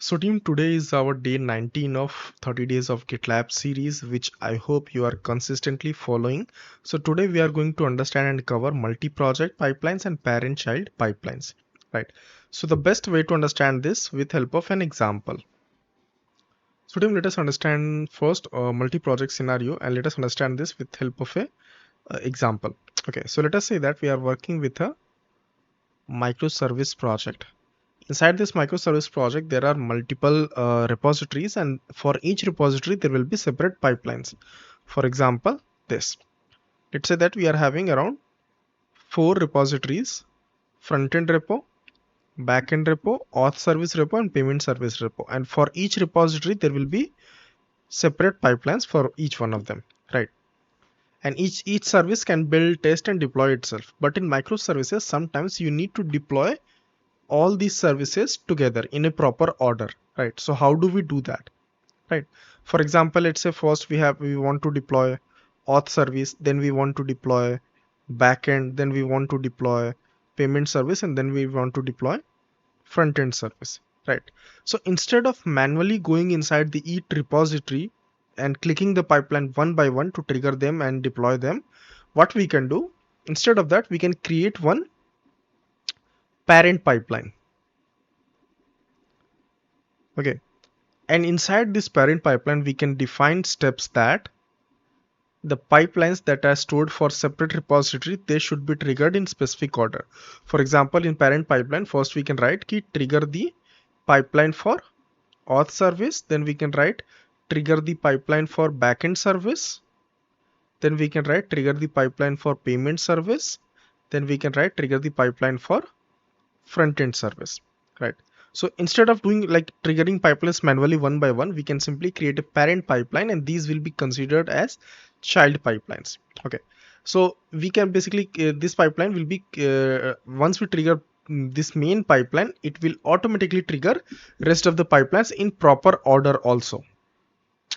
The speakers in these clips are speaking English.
So team, today is our day 19 of 30 days of GitLab series, which I hope you are consistently following. So today we are going to understand and cover multi-project pipelines and parent-child pipelines, right? So the best way to understand this with help of an example. So team, let us understand first a multi-project scenario and let us understand this with help of a example. Okay, so let us say that we are working with a microservice project. Inside this microservice project, there are multiple repositories, and for each repository, there will be separate pipelines. For example, this. Let's say that we are having around 4 repositories: front-end repo, back-end repo, auth service repo, and payment service repo. And for each repository, there will be separate pipelines for each one of them, right? And each service can build, test, and deploy itself. But in microservices, sometimes you need to deploy all these services together in a proper order, right? So how do we do that, right? For example, let's say first we want to deploy auth service, then we want to deploy backend, then we want to deploy payment service, and then we want to deploy front end service, right? So instead of manually going inside the each repository and clicking the pipeline one by one to trigger them and deploy them, what we can do, instead of that, we can create one parent pipeline. Okay, and inside this parent pipeline, we can define steps that the pipelines that are stored for separate repository, they should be triggered in specific order. For example, in parent pipeline, first we can write key trigger the pipeline for auth service, then we can write trigger the pipeline for backend service, then we can write trigger the pipeline for payment service, then we can write trigger the pipeline for front end service, right? So instead of doing like triggering pipelines manually one by one, we can simply create a parent pipeline, and these will be considered as child pipelines. Okay, so we can basically this pipeline will be once we trigger this main pipeline, it will automatically trigger rest of the pipelines in proper order also.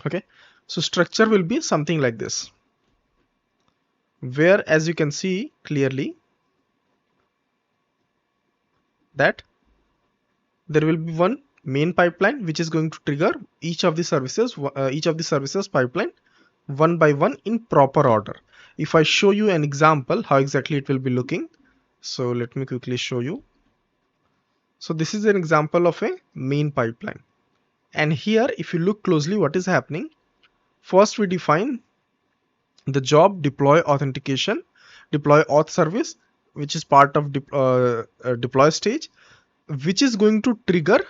Okay, so structure will be something like this, where as you can see clearly that there will be one main pipeline which is going to trigger each of the services pipeline one by one in proper order. If I show you an example how exactly it will be looking, so let me quickly show you. So this is an example of a main pipeline, and here if you look closely, what is happening, first we define the job deploy authentication, deploy auth service, which is part of deploy stage, which is going to trigger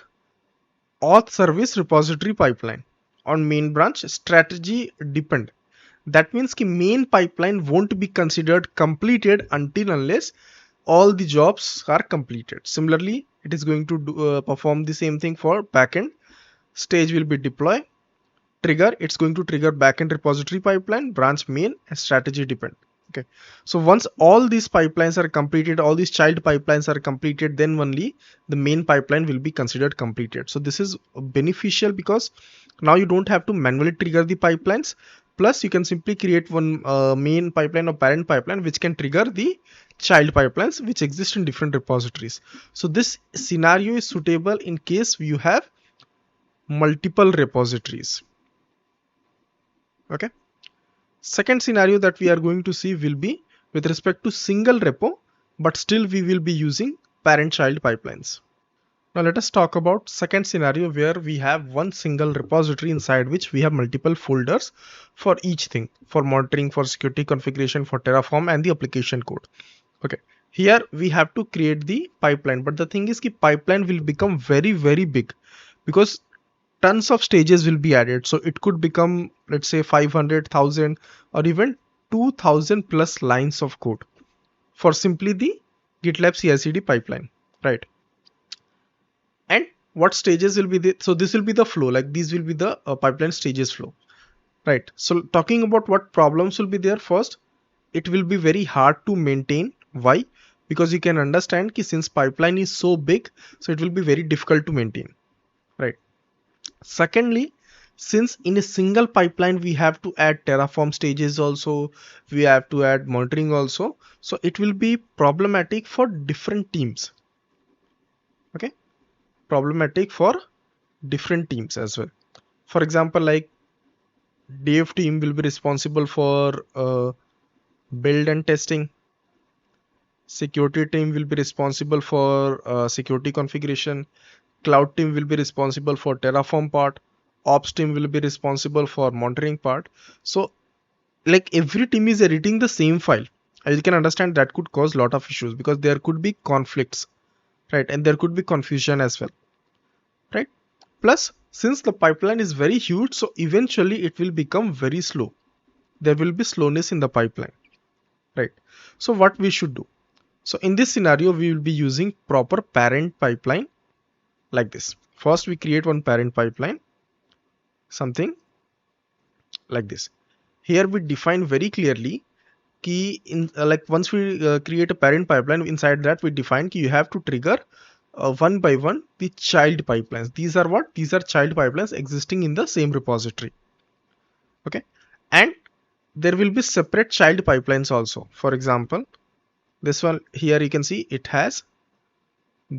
auth service repository pipeline on main branch strategy depend. That means ki main pipeline won't be considered completed until unless all the jobs are completed. Similarly, it is going to perform the same thing for backend. Stage will be deploy, trigger, it's going to trigger backend repository pipeline, branch main, and strategy depend. Okay, so once all these pipelines are completed, all these child pipelines are completed, then only the main pipeline will be considered completed. So this is beneficial because now you don't have to manually trigger the pipelines, plus you can simply create one main pipeline or parent pipeline which can trigger the child pipelines which exist in different repositories. So this scenario is suitable in case you have multiple repositories. Okay, second scenario that we are going to see will be with respect to single repo, but still we will be using parent-child pipelines. Now let us talk about second scenario where we have one single repository inside which we have multiple folders for each thing, for monitoring, for security configuration, for Terraform, and the application code. Okay, here we have to create the pipeline, but the thing is the pipeline will become very big because tons of stages will be added. So it could become, let's say, 500,000 or even 2000 plus lines of code for simply the GitLab CI/CD pipeline, right? And what stages will be the, so this will be the flow, like these will be the pipeline stages flow, right? So talking about what problems will be there, first, it will be very hard to maintain. Why? Because you can understand that since pipeline is so big, so it will be very difficult to maintain, right? Secondly, since in a single pipeline we have to add Terraform stages also, we have to add monitoring also, so it will be problematic for different teams. Okay, problematic for different teams as well. For example, like dev team will be responsible for build and testing. Security team will be responsible for security configuration. Cloud team will be responsible for Terraform part. Ops team will be responsible for monitoring part. So like every team is editing the same file. And you can understand that could cause a lot of issues because there could be conflicts, right? And there could be confusion as well, right? Plus, since the pipeline is very huge, so eventually it will become very slow. There will be slowness in the pipeline, right? So what we should do? So in this scenario, we will be using proper parent pipeline like this. First, we create one parent pipeline, something like this. Here we define very clearly key in like once we create a parent pipeline, inside that we define key you have to trigger one by one the child pipelines. These are what? These are child pipelines existing in the same repository. Okay, and there will be separate child pipelines also. For example, this one here you can see it has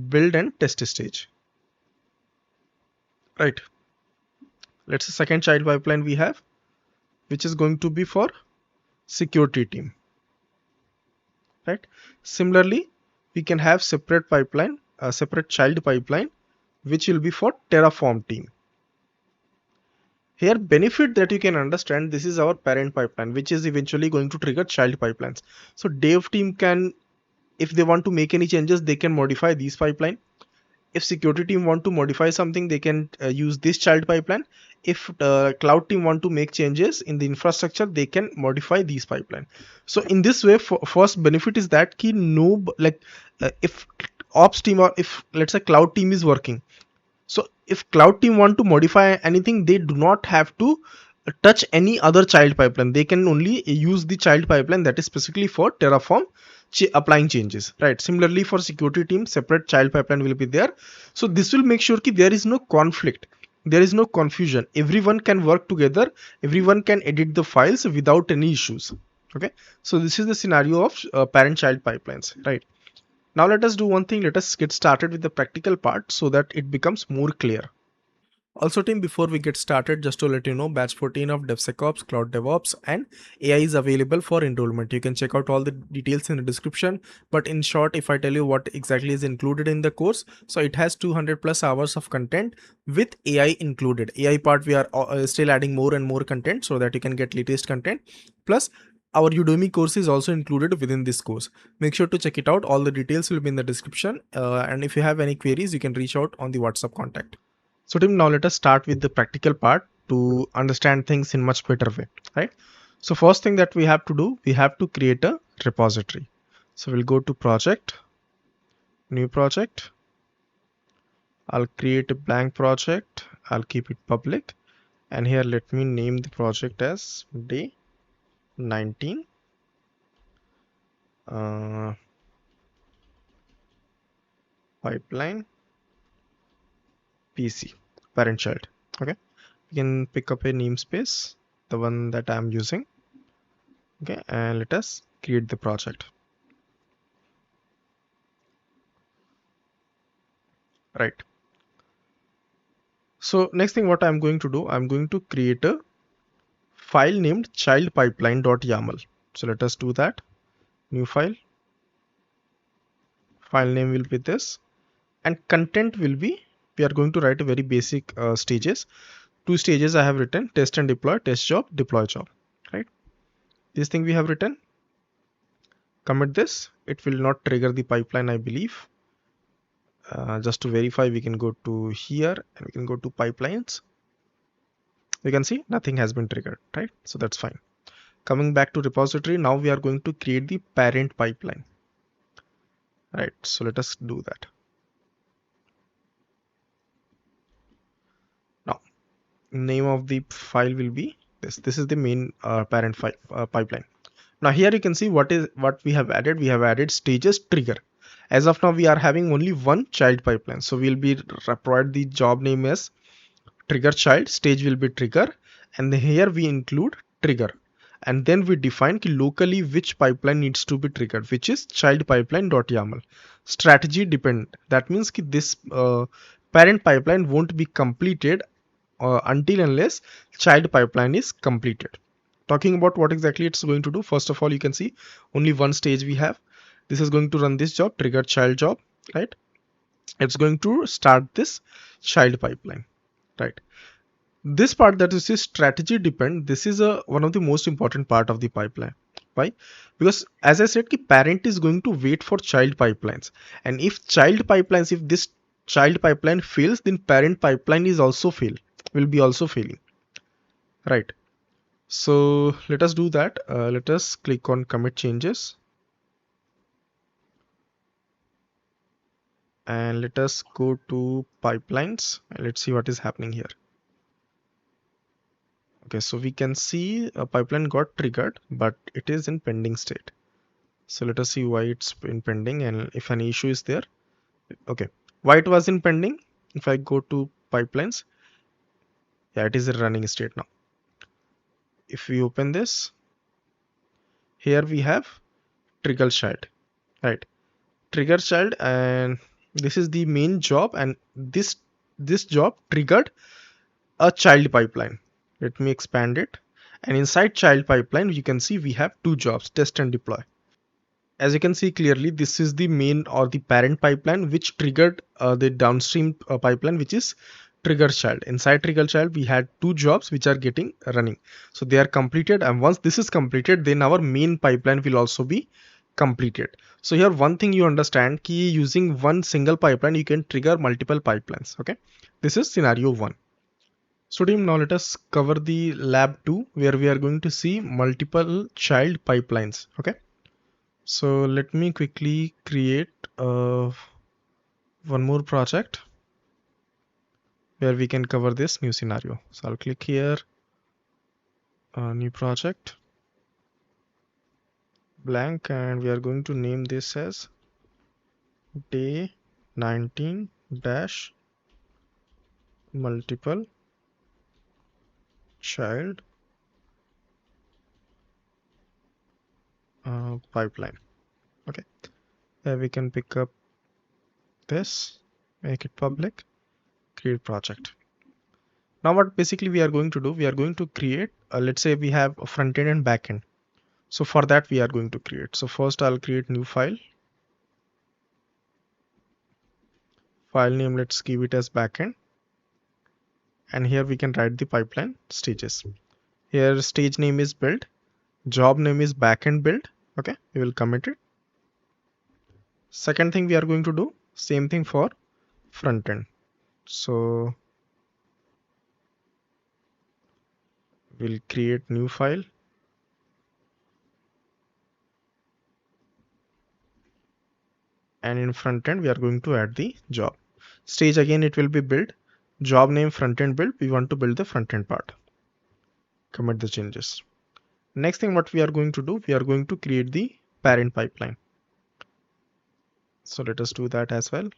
build and test stage, right? Let's say second child pipeline we have, which is going to be for security team, right? Similarly, we can have separate pipeline, a separate child pipeline, which will be for Terraform team. Here benefit that you can understand, this is our parent pipeline, which is eventually going to trigger child pipelines. So dev team can, if they want to make any changes, they can modify these pipeline. If security team want to modify something, they can use this child pipeline. If cloud team want to make changes in the infrastructure, they can modify these pipeline. So in this way, first benefit is that key no, like if ops team or if let's say cloud team is working, so if cloud team want to modify anything, they do not have to touch any other child pipeline. They can only use the child pipeline that is specifically for Terraform applying changes, right? Similarly for security team, separate child pipeline will be there. So this will make sure that there is no conflict, there is no confusion. Everyone can work together, everyone can edit the files without any issues. Okay, so this is the scenario of parent child pipelines, right? Now let us do one thing. Let us get started with the practical part so that it becomes more clear. Also team, before we get started, just to let you know, batch 14 of DevSecOps, Cloud DevOps and AI is available for enrollment. You can check out all the details in the description, but in short, if I tell you what exactly is included in the course, so it has 200 plus hours of content with AI included. AI part we are still adding more and more content so that you can get latest content. Plus our Udemy course is also included within this course. Make sure to check it out. All the details will be in the description. And if you have any queries, you can reach out on the WhatsApp contact. So team, now let us start with the practical part to understand things in much better way, right? So first thing that we have to do, we have to create a repository. So we'll go to project, new project. I'll create a blank project. I'll keep it public. And here, let me name the project as Day-19. Pipeline PC parent child. Okay, we can pick up a namespace, the one that I'm using. Okay, and let us create the project. Right. So next thing what I'm going to do, I'm going to create a file named childpipeline.yaml. So let us do that. New file. File name will be this, and content will be, we are going to write a very basic stages. 2 stages I have written: test and deploy, test job, deploy job, right? This thing we have written. Commit this. It will not trigger the pipeline, I believe. Just to verify, we can go to here and we can go to pipelines. You can see nothing has been triggered, right? So that's fine. Coming back to repository, now we are going to create the parent pipeline, right? So let us do that. Now, name of the file will be this. This is the main parent file pipeline. Now here you can see what we have added. We have added stages trigger. As of now, we are having only one child pipeline. So we'll be provide the job name as trigger child, stage will be trigger, and here we include trigger. And then we define locally which pipeline needs to be triggered, which is child pipeline.yaml. Strategy dependent. That means this parent pipeline won't be completed until unless child pipeline is completed. Talking about what exactly it's going to do, first of all, you can see only one stage we have. This is going to run this job, trigger child job, right? It's going to start this child pipeline, right? This part, that is strategy depend, this is one of the most important part of the pipeline. Why? Because as I said, parent is going to wait for child pipelines, and if this child pipeline fails, then parent pipeline is also will be also failing, right? So let us do that. Let us click on commit changes, and let us go to pipelines, and let's see what is happening here. Okay, so we can see a pipeline got triggered, but it is in pending state. So let us see why it's in pending and if any issue is there. Okay, why it was in pending? If I go to pipelines, yeah, it is in running state now. If we open this, here we have trigger child, right? Trigger child, and this is the main job, and this job triggered a child pipeline. Let me expand it, and inside child pipeline you can see we have two jobs, test and deploy. As you can see clearly, this is the main or the parent pipeline which triggered the downstream pipeline, which is trigger child. Inside trigger child we had two jobs which are getting running, so they are completed, and once this is completed, then our main pipeline will also be completed. So here one thing you understand, key using one single pipeline you can trigger multiple pipelines. Okay, this is scenario 1. So team, now let us cover the lab 2, where we are going to see multiple child pipelines. Okay, so let me quickly create one more project where we can cover this new scenario. So I'll click here, new project, blank, and we are going to name this as Day-19 dash multiple child pipeline. Okay, there we can pick up this, make it public, create project. Now what basically we are going to do, we are going to create let's say we have a front end and back end. So for that we are going to create, so first I'll create new file name, let's give it as backend, and here we can write the pipeline stages. Here stage name is build, job name is backend build. Okay, we will commit it. Second thing we are going to do, same thing for front end. So we'll create new file, and in front end we are going to add the job. Stage again it will be build, job name front end build, we want to build the front end part. Commit the changes. Next thing what we are going to do, we are going to create the parent pipeline. So let us do that as well.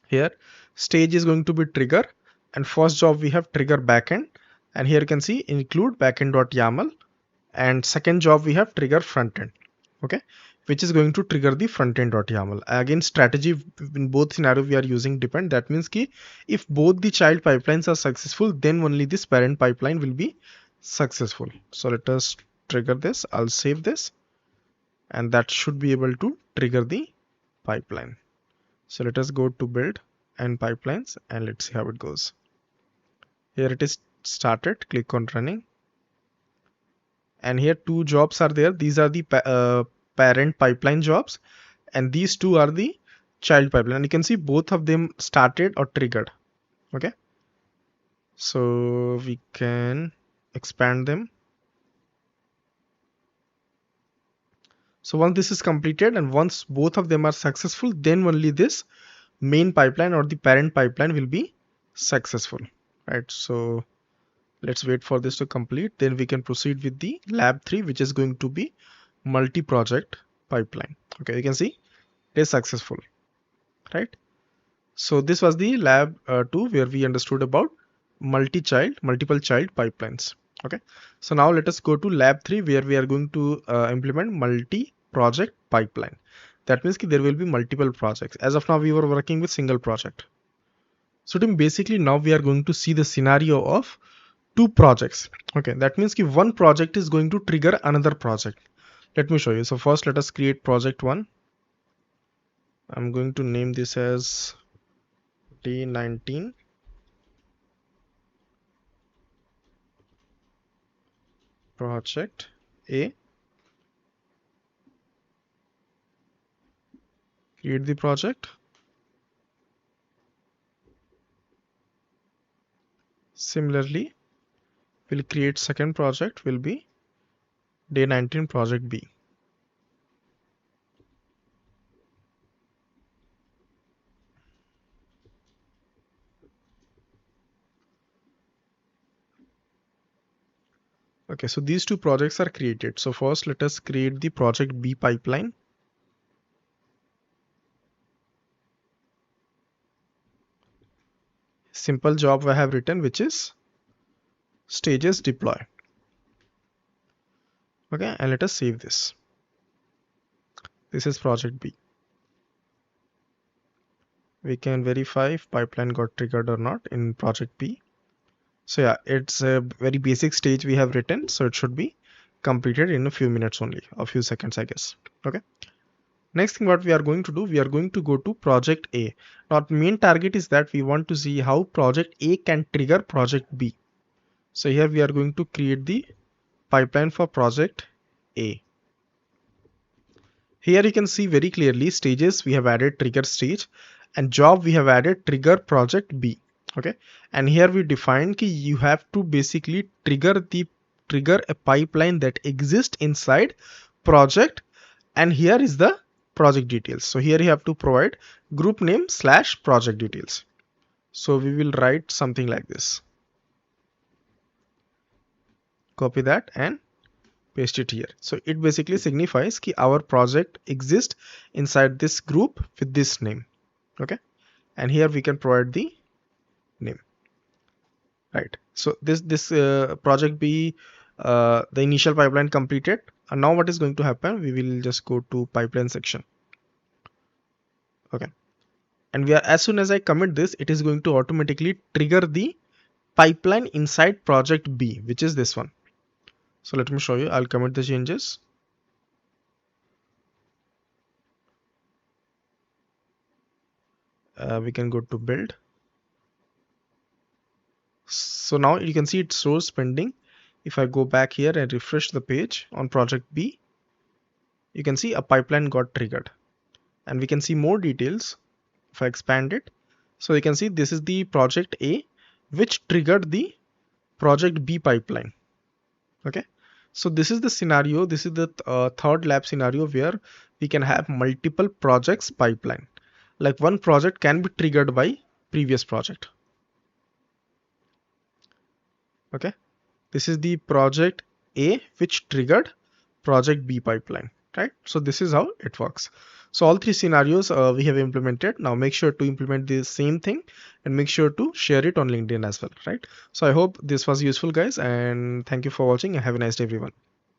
Here stage is going to be trigger, and first job we have trigger backend, and here you can see include backend.yaml, and second job we have trigger frontend. Okay, which is going to trigger the frontend.yaml. Again, strategy in both scenarios we are using depend. That means ki if both the child pipelines are successful, then only this parent pipeline will be successful. So let us trigger this. I'll save this, and that should be able to trigger the pipeline. So let us go to build and pipelines, and let's see how it goes. Here it is started, click on running, and here two jobs are there. These are the parent pipeline jobs, and these two are the child pipeline, and you can see both of them started or triggered. Okay, so we can expand them. So once this is completed and once both of them are successful, then only this main pipeline or the parent pipeline will be successful, right? So let's wait for this to complete, then we can proceed with the lab 3, which is going to be multi-project pipeline. Okay, you can see it is successful, right? So this was the lab 2, where we understood about multiple child pipelines. Okay, so now let us go to lab 3, where we are going to implement multi-project pipeline. That means there will be multiple projects. As of now, we were working with single project. So team, basically now we are going to see the scenario of two projects. Okay, that means one project is going to trigger another project. Let me show you. So first let us create project 1. I'm going to name this as Day-19 project A. Create the project. Similarly, we'll create second project, will be Day-19 project B. Okay, so these two projects are created. So first let us create the project B pipeline. Simple job I have written, which is stages deploy. Okay, and let us save this. This is project B. We can verify if pipeline got triggered or not in project B. So yeah, it's a very basic stage we have written, so it should be completed in a few minutes only, a few seconds, I guess. Okay. Next thing what we are going to do, we are going to go to project A. Now main target is that we want to see how project A can trigger project B. So here we are going to create the pipeline for project A. Here you can see very clearly stages we have added trigger stage, and job we have added trigger project B. Okay, and here we defined that you have to basically trigger a pipeline that exists inside project, and here is the project details. So here you have to provide group name / project details. So we will write something like this. Copy that and paste it here. So it basically signifies that our project exists inside this group with this name. Okay, and here we can provide the name. Right, so this project B, the initial pipeline completed, and now what is going to happen, we will just go to pipeline section. Okay, and we are, as soon as I commit this, it is going to automatically trigger the pipeline inside project B, which is this one. So let me show you. I'll commit the changes. We can go to build. So now you can see it shows pending. If I go back here and refresh the page on project B, you can see a pipeline got triggered, and we can see more details if I expand it. So you can see this is the project A which triggered the project B pipeline. Okay, so this is the scenario. This is the third lab scenario where we can have multiple projects pipeline. Like one project can be triggered by previous project. Okay, this is the project A which triggered project B pipeline, right? So this is how it works. So all three scenarios we have implemented. Now make sure to implement the same thing and make sure to share it on LinkedIn as well, right? So I hope this was useful, guys, and thank you for watching and have a nice day, everyone.